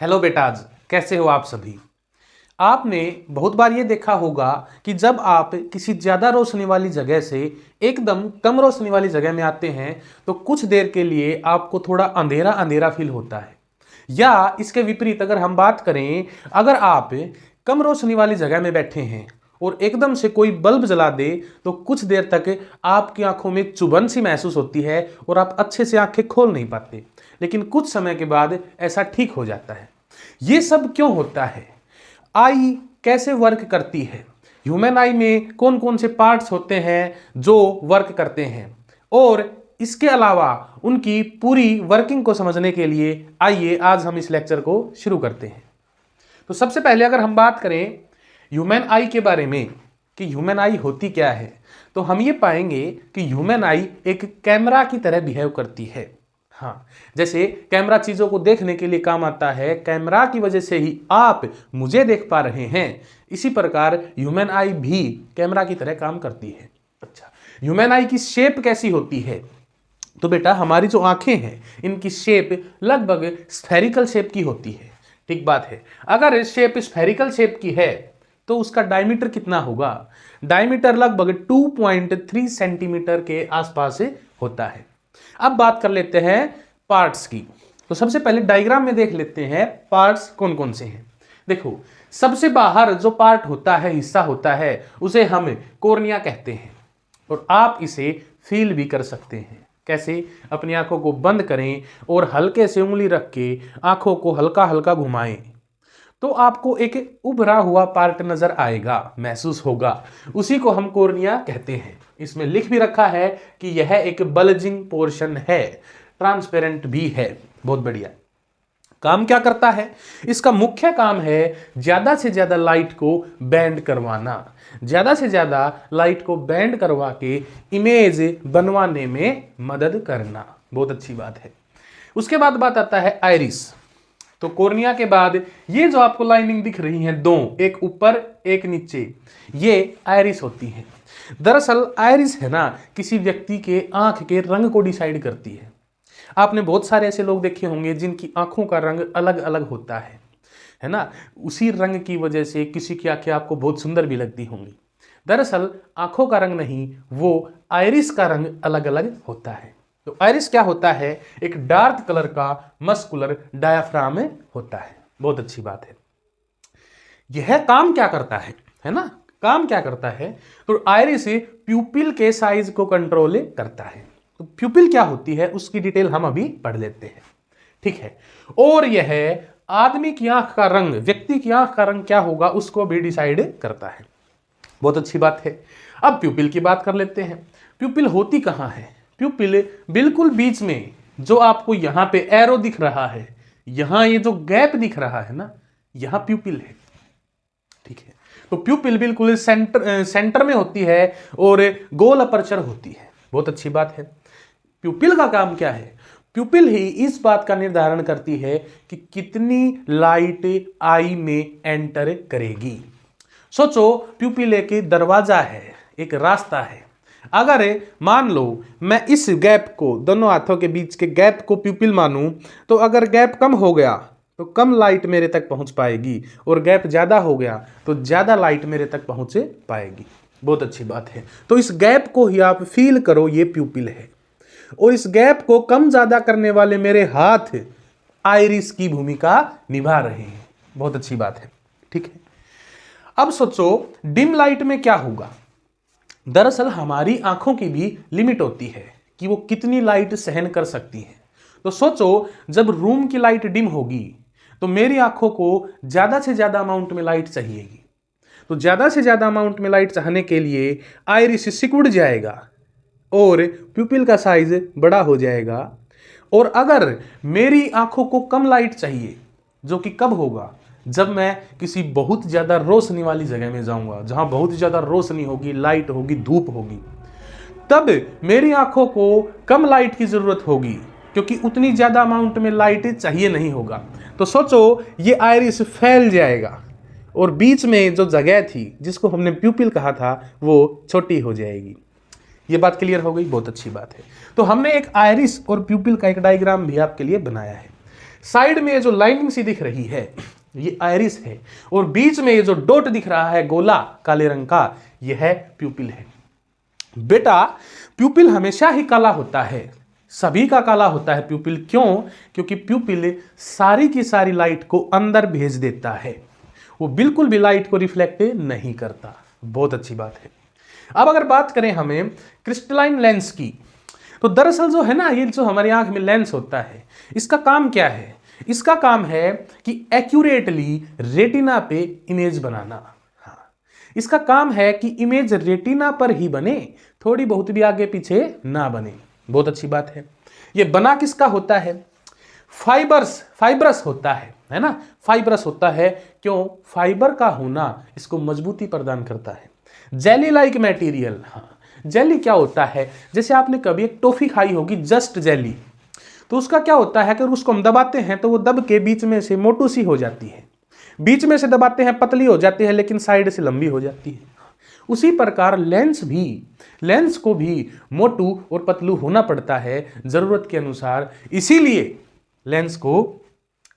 Hello बेटाज, कैसे हो आप सभी। आपने बहुत बार ये देखा होगा कि जब आप किसी ज़्यादा रोशनी वाली जगह से एकदम कम रोशनी वाली जगह में आते हैं तो कुछ देर के लिए आपको थोड़ा अंधेरा अंधेरा फील होता है। या इसके विपरीत अगर हम बात करें, अगर आप कम रोशनी वाली जगह में बैठे हैं और एकदम से कोई बल्ब जला दे तो कुछ देर तक आपकी आंखों में चुभन सी महसूस होती है और आप अच्छे से आंखें खोल नहीं पाते, लेकिन कुछ समय के बाद ऐसा ठीक हो जाता है। ये सब क्यों होता है? आई कैसे वर्क करती है? ह्यूमन आई में कौन कौन से पार्ट्स होते हैं जो वर्क करते हैं, और इसके अलावा उनकी पूरी वर्किंग को समझने के लिए आइए आज हम इस लेक्चर को शुरू करते हैं। तो सबसे पहले अगर हम बात करें ह्यूमन आई के बारे में कि ह्यूमन आई होती क्या है, तो हम ये पाएंगे कि ह्यूमन आई एक कैमरा की तरह बिहेव करती है। हाँ, जैसे कैमरा चीज़ों को देखने के लिए काम आता है, कैमरा की वजह से ही आप मुझे देख पा रहे हैं, इसी प्रकार ह्यूमन आई भी कैमरा की तरह काम करती है। अच्छा, ह्यूमन आई की शेप कैसी होती है? तो बेटा हमारी जो आंखें हैं इनकी शेप लगभग स्फेरिकल शेप की होती है। ठीक बात है। अगर शेप स्फेरिकल शेप की है तो उसका डायमीटर कितना होगा? डायमीटर लगभग 2.3 सेंटीमीटर के आसपास होता है। अब बात कर लेते हैं पार्ट्स की। तो सबसे पहले डायग्राम में देख लेते हैं पार्ट्स कौन कौन से हैं। देखो, सबसे बाहर जो पार्ट होता है, हिस्सा होता है, उसे हम कॉर्निया कहते हैं और आप इसे फील भी कर सकते हैं। कैसे? अपनी आंखों को बंद करें और हल्के से उंगली रख के आंखों को हल्का हल्का घुमाएं तो आपको एक उभरा हुआ पार्ट नजर आएगा, महसूस होगा। उसी को हम कॉर्निया कहते हैं। इसमें लिख भी रखा है कि यह एक बल्जिंग पोर्शन है, ट्रांसपेरेंट भी है। बहुत बढ़िया। काम क्या करता है? इसका मुख्य काम है ज्यादा से ज्यादा लाइट को बैंड करवाना, ज्यादा से ज्यादा लाइट को बैंड करवा के इमेज बनवाने में मदद करना। बहुत अच्छी बात है। उसके बाद बात आता है आइरिस। तो कॉर्निया के बाद ये जो आपको लाइनिंग दिख रही है, दो, एक ऊपर एक नीचे, ये आइरिस होती है। दरअसल आइरिस है ना, किसी व्यक्ति के आंख के रंग को डिसाइड करती है। आपने बहुत सारे ऐसे लोग देखे होंगे जिनकी आंखों का रंग अलग अलग होता है ना। उसी रंग की वजह से किसी की आंखें आपको बहुत सुंदर भी लगती होंगी। दरअसल आंखों का रंग नहीं, वो आइरिस का रंग अलग अलग होता है। तो आइरिस क्या होता है? एक डार्क कलर का मस्कुलर डायाफ्राम होता है। बहुत अच्छी बात है। यह काम क्या करता है ना, काम क्या करता है? तो आइरिस प्यूपिल के साइज को कंट्रोल करता है। तो प्यूपिल क्या होती है उसकी डिटेल हम अभी पढ़ लेते हैं। ठीक है। और यह आदमी की आंख का रंग, व्यक्ति की आंख का रंग क्या होगा उसको भी डिसाइड करता है। बहुत अच्छी बात है। अब प्यूपिल की बात कर लेते हैं। प्यूपिल होती कहां है? प्यूपिल बिल्कुल बीच में, जो आपको यहां पे एरो दिख रहा है, यहां ये जो गैप दिख रहा है ना, यहां प्यूपिल है। ठीक है। तो प्यूपिल बिल्कुल सेंटर में होती है और गोल अपर्चर होती है। बहुत अच्छी बात है। प्यूपिल का काम क्या है? प्यूपिल ही इस बात का निर्धारण करती है कि कितनी लाइट आई में एंटर करेगी। सोचो, प्यूपिल एक दरवाजा है, एक रास्ता है। अगर मान लो मैं इस गैप को, दोनों हाथों के बीच के गैप को प्यूपिल मानूं, तो अगर गैप कम हो गया तो कम लाइट मेरे तक पहुंच पाएगी, और गैप ज्यादा हो गया तो ज्यादा लाइट मेरे तक पहुंच पाएगी। बहुत अच्छी बात है। तो इस गैप को ही आप फील करो, ये प्यूपिल है, और इस गैप को कम ज्यादा करने वाले मेरे हाथ आइरिस की भूमिका निभा रहे हैं। बहुत अच्छी बात है। ठीक है। अब सोचो डिम लाइट में क्या होगा। दरअसल हमारी आंखों की भी लिमिट होती है कि वो कितनी लाइट सहन कर सकती हैं। तो सोचो, जब रूम की लाइट डिम होगी तो मेरी आंखों को ज्यादा से ज्यादा अमाउंट में लाइट चाहिएगी। तो ज्यादा से ज्यादा अमाउंट में लाइट चाहने के लिए आइरिस सिकुड़ जाएगा और प्यूपिल का साइज बड़ा हो जाएगा। और अगर मेरी आंखों को कम लाइट चाहिए, जो कि कब होगा? जब मैं किसी बहुत ज्यादा रोशनी वाली जगह में जाऊंगा, जहां बहुत ज्यादा रोशनी होगी, लाइट होगी, धूप होगी, तब मेरी आंखों को कम लाइट की जरूरत होगी, क्योंकि उतनी ज्यादा अमाउंट में लाइट चाहिए नहीं होगा। तो सोचो, ये आइरिस फैल जाएगा और बीच में जो जगह थी जिसको हमने प्यूपिल कहा था वो छोटी हो जाएगी। ये बात क्लियर हो गई? बहुत अच्छी बात है। तो हमने एक आइरिस और प्यूपिल का एक डायग्राम भी आपके लिए बनाया है। साइड में ये जो लाइनिंग सी दिख रही है ये आयरिस है, और बीच में ये जो डॉट दिख रहा है गोला काले रंग का, यह है प्यूपिल है। बेटा प्यूपिल हमेशा ही काला होता है, सभी का काला होता है प्यूपिल। क्यों? क्योंकि प्यूपिल सारी की सारी लाइट को अंदर भेज देता है, वो बिल्कुल भी लाइट को रिफ्लेक्ट नहीं करता। बहुत अच्छी बात है। अब अगर बात करें हमें क्रिस्टलाइन लेंस की, तो दरअसल जो है ना, ये जो हमारी आंख में लेंस होता है, इसका काम क्या है? इसका काम है कि एक्यूरेटली रेटिना पे इमेज बनाना। हाँ, इसका काम है कि इमेज रेटिना पर ही बने, थोड़ी बहुत भी आगे पीछे ना बने। बहुत अच्छी बात है। ये बना किसका होता है? फाइबरस होता है ना, फाइबरस होता है। क्यों? फाइबर का होना इसको मजबूती प्रदान करता है। Jelly like material. हाँ, जेली क्या होता है? जैसे आपने कभी एक टॉफी खाई होगी, जस्ट जेली, तो उसका क्या होता है कि उसको हम दबाते हैं तो वो दब के बीच में से मोटू सी हो जाती है, बीच में से दबाते हैं पतली हो जाती है, लेकिन साइड से लंबी हो जाती है। उसी प्रकार लेंस को भी मोटू और पतलू होना पड़ता है जरूरत के अनुसार, इसीलिए लेंस को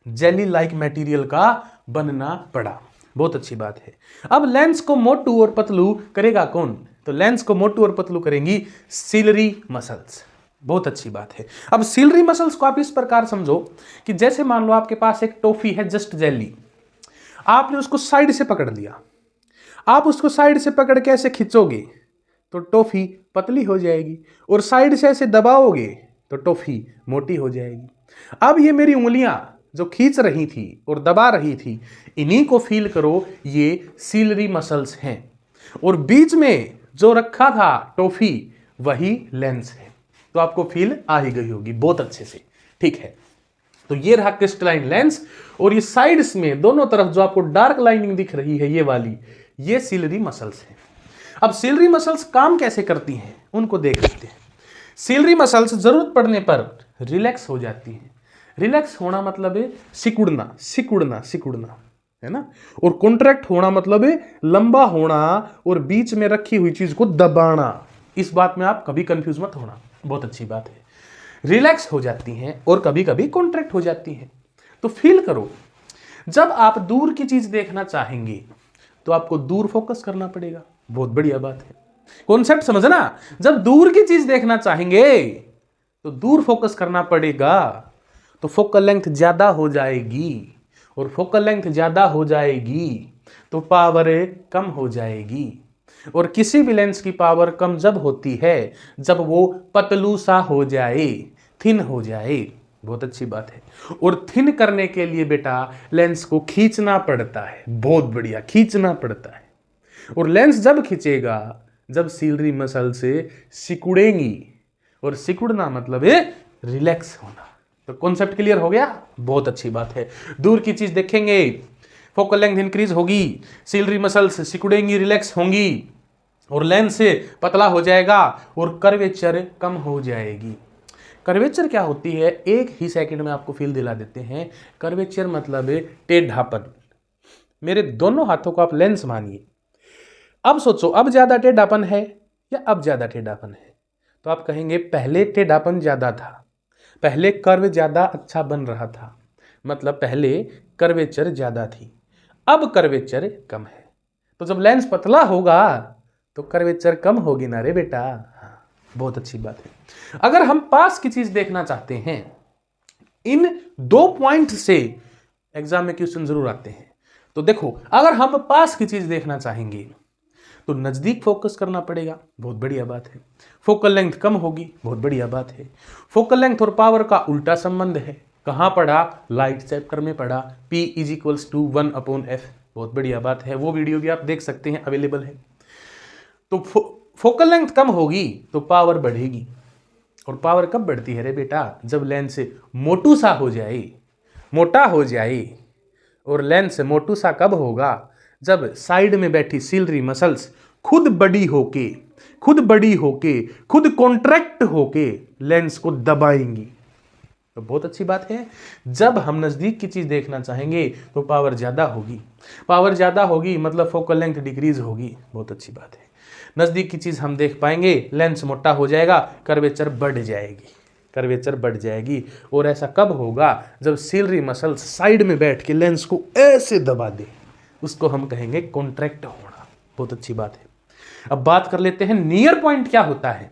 जेली लाइक मटेरियल का बनना पड़ा। बहुत अच्छी बात है। अब लेंस को मोटू और पतलू करेगा कौन? तो लेंस को मोटू और पतलू करेंगी सिलरी मसल्स। बहुत अच्छी बात है। अब सिलरी मसल्स को आप इस प्रकार समझो कि जैसे मान लो आपके पास एक टॉफी है, जस्ट जेली, आपने उसको साइड से पकड़ लिया। आप उसको साइड से पकड़ के ऐसे खींचोगे तो टॉफी पतली हो जाएगी, और साइड से ऐसे दबाओगे तो टॉफी मोटी हो जाएगी। अब ये मेरी उंगलियां जो खींच रही थी और दबा रही थी, इन्हीं को फील करो, ये सिलरी मसल्स हैं, और बीच में जो रखा था टॉफी वही लेंस है। तो आपको फील आ ही गई होगी बहुत अच्छे से। ठीक है, तो ये रहा क्रिस्टलाइन लेंस, और ये साइड्स में दोनों तरफ जो आपको डार्क लाइनिंग दिख रही है, ये वाली, ये सिलरी मसल्स है। अब सिलरी मसल्स काम कैसे करती हैं उनको देख लेते हैं। सिलरी मसल्स जरूरत पड़ने पर रिलैक्स हो जाती हैं। रिलैक्स होना मतलब है सिकुड़ना है ना, और कॉन्ट्रैक्ट होना मतलब है लंबा होना और बीच में रखी हुई चीज को दबाना। इस बात में आप कभी कंफ्यूज मत होना, बहुत अच्छी बात है। रिलैक्स हो जाती हैं और कभी कभी कॉन्ट्रैक्ट हो जाती हैं। तो फील करो, जब आप दूर की चीज देखना चाहेंगे तो आपको दूर फोकस करना पड़ेगा। बहुत बढ़िया बात है, कॉन्सेप्ट समझना। जब दूर की चीज देखना चाहेंगे तो दूर फोकस करना पड़ेगा, तो फोकल लेंथ ज्यादा हो जाएगी, और फोकल लेंथ ज्यादा हो जाएगी तो पावर कम हो जाएगी। और किसी भी लेंस की पावर कम जब होती है जब वो पतलू सा हो जाए, थिन हो जाए। बहुत अच्छी बात है। और थिन करने के लिए बेटा लेंस को खींचना पड़ता है। बहुत बढ़िया, खींचना पड़ता है। और लेंस जब खींचेगा जब सिलरी मसल से सिकुड़ेंगी, और सिकुड़ना मतलब है रिलैक्स होना। तो कॉन्सेप्ट क्लियर हो गया? बहुत अच्छी बात है। दूर की चीज देखेंगे, फोकल लेंथ इंक्रीज होगी, सिलरी मसल्स सिकुड़ेंगी, रिलैक्स होंगी, और लेंस से पतला हो जाएगा, और कर्वेचर कम हो जाएगी। कर्वेचर क्या होती है? एक ही सेकंड में आपको फील दिला देते हैं। कर्वेचर मतलब है टेढ़ापन। मेरे दोनों हाथों को आप लेंस मानिए। अब सोचो, अब ज्यादा टेढ़ापन है या अब ज्यादा टेढ़ापन है? तो आप कहेंगे पहले टेढ़ापन ज्यादा था, पहले कर्व ज्यादा अच्छा बन रहा था, मतलब पहले कर्वेचर ज्यादा थी, अब कर्वेचर कम है। तो जब लेंस पतला होगा तो कर्वेचर कम होगी ना रे बेटा। हाँ, बहुत अच्छी बात है। अगर हम पास की चीज देखना चाहते हैं, इन 2 पॉइंट से एग्जाम में क्वेश्चन जरूर आते हैं। तो देखो, अगर हम पास की चीज देखना चाहेंगे तो नजदीक फोकस करना पड़ेगा। बहुत बढ़िया बात है। फोकल लेंथ कम होगी। बहुत बढ़िया बात है। फोकल लेंथ और पावर का उल्टा संबंध है। कहां पढ़ा? लाइट चैप्टर में पढ़ा। P = 1/f। बहुत बढ़िया बात है, वो वीडियो भी आप देख सकते हैं, अवेलेबल है। तो फोकल लेंथ कम होगी तो पावर बढ़ेगी। और पावर कब बढ़ती है रे बेटा? जब लेंस मोटू सा हो जाए, मोटा हो जाए। और लेंस मोटू सा कब होगा? जब साइड में बैठी सिलरी मसल्स खुद बड़ी होके खुद कॉन्ट्रैक्ट होके लेंस को दबाएंगी। तो बहुत अच्छी बात है। जब हम नजदीक की चीज देखना चाहेंगे तो पावर ज्यादा होगी, मतलब फोकल लेंथ डिक्रीज होगी। बहुत अच्छी बात है। नजदीक की चीज हम देख पाएंगे, लेंस मोटा हो जाएगा, कर्वेचर बढ़ जाएगी। कर्वेचर बढ़ जाएगी। और ऐसा कब होगा? जब सिलरी मसल साइड में बैठ के लेंस को ऐसे दबा दे, उसको हम कहेंगे कॉन्ट्रैक्ट होना। बहुत अच्छी बात है। अब बात कर लेते हैं नियर पॉइंट क्या होता है।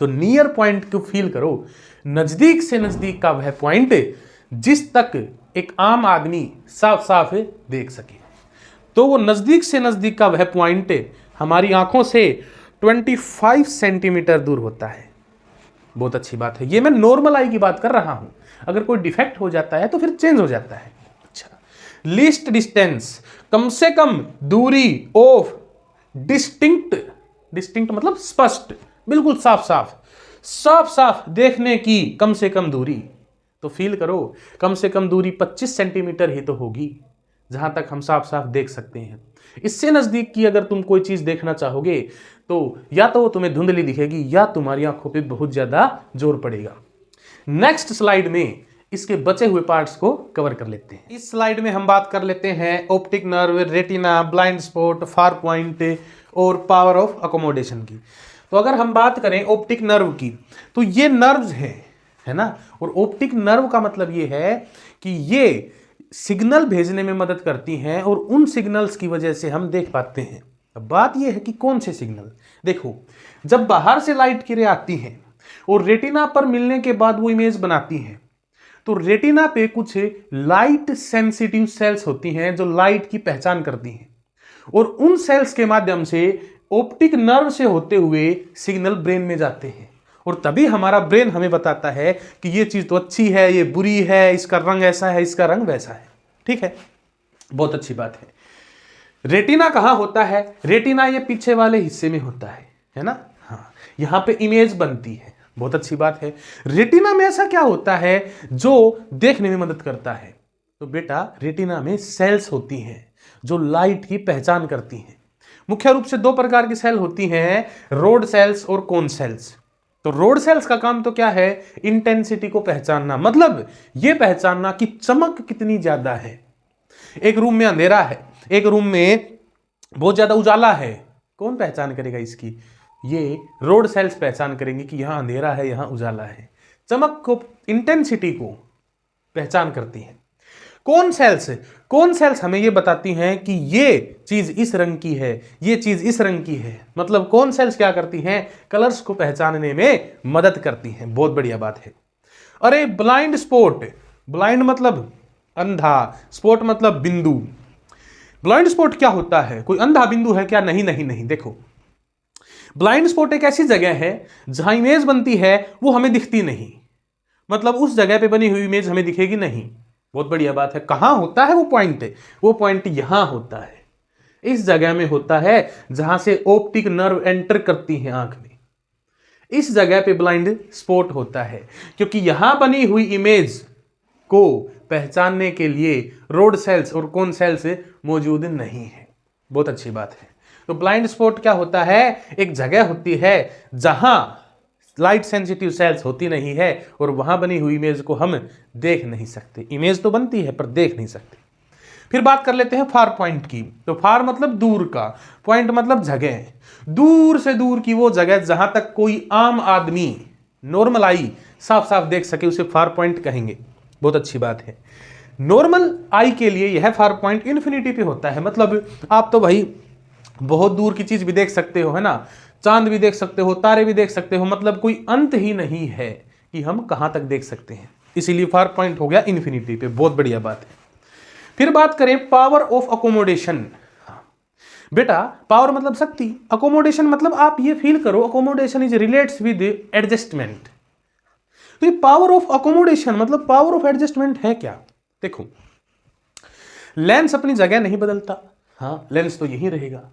तो नियर पॉइंट को फील करो, नजदीक से नजदीक का वह पॉइंट जिस तक एक आम आदमी साफ साफ देख सके। तो वो नजदीक से नजदीक का वह पॉइंट हमारी आंखों से 25 सेंटीमीटर दूर होता है। बहुत अच्छी बात है। ये मैं नॉर्मल आई की बात कर रहा हूं, अगर कोई डिफेक्ट हो जाता है तो फिर चेंज हो जाता है। अच्छा, लीस्ट डिस्टेंस, कम से कम दूरी ऑफ डिस्टिंक्ट मतलब स्पष्ट, बिल्कुल साफ साफ देखने की कम से कम दूरी। तो फील करो, कम से कम दूरी 25 सेंटीमीटर ही तो होगी जहां तक हम साफ साफ देख सकते हैं। इससे नजदीक की अगर तुम कोई चीज देखना चाहोगे तो या तो वो तुम्हें धुंधली दिखेगी या तुम्हारी आंखों पे बहुत ज्यादा जोर पड़ेगा। नेक्स्ट स्लाइड में इसके बचे हुए पार्ट्स को कवर कर लेते हैं। इस स्लाइड में हम बात कर लेते हैं optic nerve, retina, blind spot, far point और पावर ऑफ अकोमोडेशन की। तो अगर हम बात करें ऑप्टिक नर्व की, तो ये नर्व्स है ना। और ऑप्टिक नर्व का मतलब ये है कि ये सिग्नल भेजने में मदद करती हैं और उन सिग्नल्स की वजह से हम देख पाते हैं। अब बात यह है कि कौन से सिग्नल। देखो, जब बाहर से लाइट किरणें आती हैं और रेटिना पर मिलने के बाद वो इमेज बनाती हैं, तो रेटिना पे कुछ लाइट सेंसिटिव सेल्स होती हैं जो लाइट की पहचान करती हैं, और उन सेल्स के माध्यम से ऑप्टिक नर्व से होते हुए सिग्नल ब्रेन में जाते हैं। और तभी हमारा ब्रेन हमें बताता है कि ये चीज तो अच्छी है, ये बुरी है, इसका रंग ऐसा है, इसका रंग वैसा है। ठीक है, बहुत अच्छी बात है। रेटिना कहाँ होता है? रेटिना ये पीछे वाले हिस्से में होता है ना। हाँ, यहां पे इमेज बनती है। बहुत अच्छी बात है। रेटिना में ऐसा क्या होता है जो देखने में मदद करता है? तो बेटा, रेटिना में सेल्स होती हैं जो लाइट की पहचान करती हैं। मुख्य रूप से 2 प्रकार की सेल होती हैं, रोड सेल्स और कोन सेल्स। तो रोड सेल्स का काम तो क्या है? इंटेंसिटी को पहचानना, मतलब ये पहचानना कि चमक कितनी ज्यादा है। एक रूम में अंधेरा है, एक रूम में बहुत ज्यादा उजाला है, कौन पहचान करेगा इसकी? ये रोड सेल्स पहचान करेंगे कि यहां अंधेरा है, यहां उजाला है। चमक को, इंटेंसिटी को पहचान करती है। कौन सेल्स हमें ये बताती हैं कि ये चीज इस रंग की है, ये चीज इस रंग की है। मतलब कौन सेल्स क्या करती हैं? कलर्स को पहचानने में मदद करती हैं। बहुत बढ़िया बात है। अरे ब्लाइंड स्पॉट, ब्लाइंड मतलब अंधा, स्पॉट मतलब बिंदु। ब्लाइंड स्पॉट क्या होता है? कोई अंधा बिंदु है क्या? नहीं नहीं नहीं। देखो, ब्लाइंड स्पॉट एक ऐसी जगह है जहां इमेज बनती है वो हमें दिखती नहीं, मतलब उस जगह पे बनी हुई इमेज हमें दिखेगी नहीं। बहुत बढ़िया बात है। कहां होता है वो पॉइंट? वो पॉइंट यहां होता है, इस जगह में होता है जहां से ऑप्टिक नर्व एंटर करती है आंख में। इस जगह पे ब्लाइंड स्पॉट होता है, क्योंकि यहां बनी हुई इमेज को पहचानने के लिए रोड सेल्स और कोन सेल्स मौजूद नहीं है। बहुत अच्छी बात है। तो ब्लाइंड स्पॉट क्या होता है? एक जगह होती है जहां लाइट सेंसिटिव सेल्स होती नहीं है और वहां बनी हुई इमेज को हम देख नहीं सकते। इमेज तो बनती है पर देख नहीं सकते। फिर बात कर लेते हैं फार पॉइंट की। तो फार मतलब दूर का, पॉइंट मतलब जगह, दूर से दूर की वो जगह जहां तक कोई आम आदमी, नॉर्मल आई साफ साफ देख सके, उसे फार पॉइंट कहेंगे। बहुत अच्छी बात है। नॉर्मल आई के लिए यह फार पॉइंट इन्फिनिटी पे होता है। मतलब आप तो भाई बहुत दूर की चीज भी देख सकते हो, है ना, चांद भी देख सकते हो, तारे भी देख सकते हो, मतलब कोई अंत ही नहीं है कि हम कहां तक देख सकते हैं। इसीलिए फार पॉइंट हो गया इन्फिनिटी पे। बहुत बढ़िया बात है। फिर बात करें पावर ऑफ अकोमोडेशन। बेटा, पावर मतलब शक्ति, अकोमोडेशन मतलब आप ये फील करो, accommodation is relates with adjustment. तो ये पावर ऑफ अकोमोडेशन मतलब पावर ऑफ एडजस्टमेंट है क्या? देखो, लेंस अपनी जगह नहीं बदलता, हाँ लेंस तो यही रहेगा।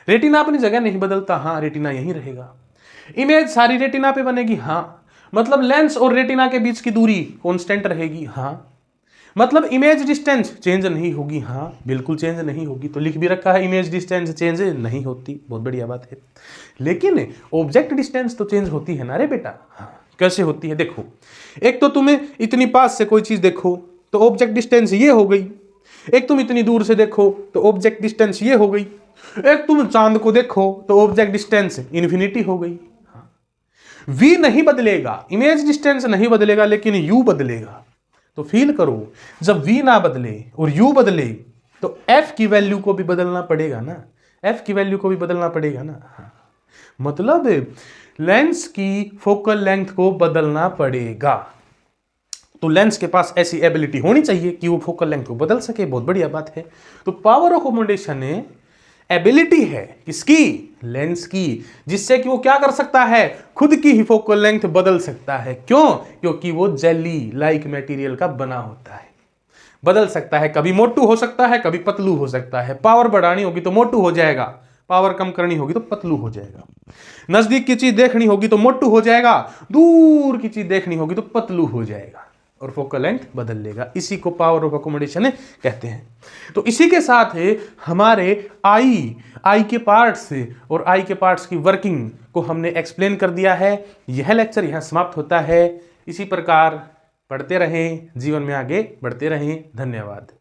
रेटिना अपनी जगह नहीं बदलता, हाँ रेटिना यहीं रहेगा। इमेज सारी रेटिना पे बनेगी, हाँ। मतलब लेंस और रेटिना के बीच की दूरी कांस्टेंट रहेगी, हाँ। मतलब इमेज डिस्टेंस चेंज नहीं होगी, हाँ बिल्कुल चेंज नहीं होगी। तो लिख भी रखा है इमेज डिस्टेंस चेंज नहीं होती। बहुत बढ़िया बात है। लेकिन ऑब्जेक्ट डिस्टेंस तो चेंज होती है ना रे बेटा। हाँ, कैसे होती है? देखो, एक तो तुम्हें इतनी पास से कोई चीज देखो तो ऑब्जेक्ट डिस्टेंस ये हो गई, एक तुम इतनी दूर से देखो तो ऑब्जेक्ट डिस्टेंस ये हो गई, एक तुम चांद को देखो तो ऑब्जेक्ट डिस्टेंस इन्फिनिटी हो गई। हाँ। v नहीं बदलेगा, इमेज डिस्टेंस नहीं बदलेगा, लेकिन u बदलेगा। तो फील करो, जब v ना बदले और u बदले तो f की वैल्यू को भी बदलना पड़ेगा ना, f की वैल्यू को भी बदलना पड़ेगा ना। हाँ। मतलब लेंस की फोकल लेंथ को बदलना पड़ेगा। तो लेंस के पास ऐसी एबिलिटी होनी चाहिए कि वो फोकल लेंथ को बदल सके। बहुत बढ़िया बात है। तो पावर ऑफ अकोमोडेशन एबिलिटी है किसकी? लेंस की, जिससे कि वो क्या कर सकता है, खुद की ही फोकल लेंथ बदल सकता है। क्यों? क्योंकि वो जेली लाइक मटेरियल का बना होता है, बदल सकता है। कभी मोटू हो सकता है, कभी पतलू हो सकता है। पावर बढ़ानी होगी तो मोटू हो जाएगा, पावर कम करनी होगी तो पतलू हो जाएगा। नजदीक की चीज देखनी होगी तो मोटू हो जाएगा, दूर की चीज देखनी होगी तो पतलू हो जाएगा और फोकल लेंथ बदल लेगा। इसी को पावर ऑफ अकोमोडेशन कहते हैं। तो इसी के साथ हमारे आई के पार्ट्स और आई के पार्ट्स की वर्किंग को हमने एक्सप्लेन कर दिया है। यह लेक्चर यहां समाप्त होता है। इसी प्रकार पढ़ते रहें, जीवन में आगे बढ़ते रहें। धन्यवाद।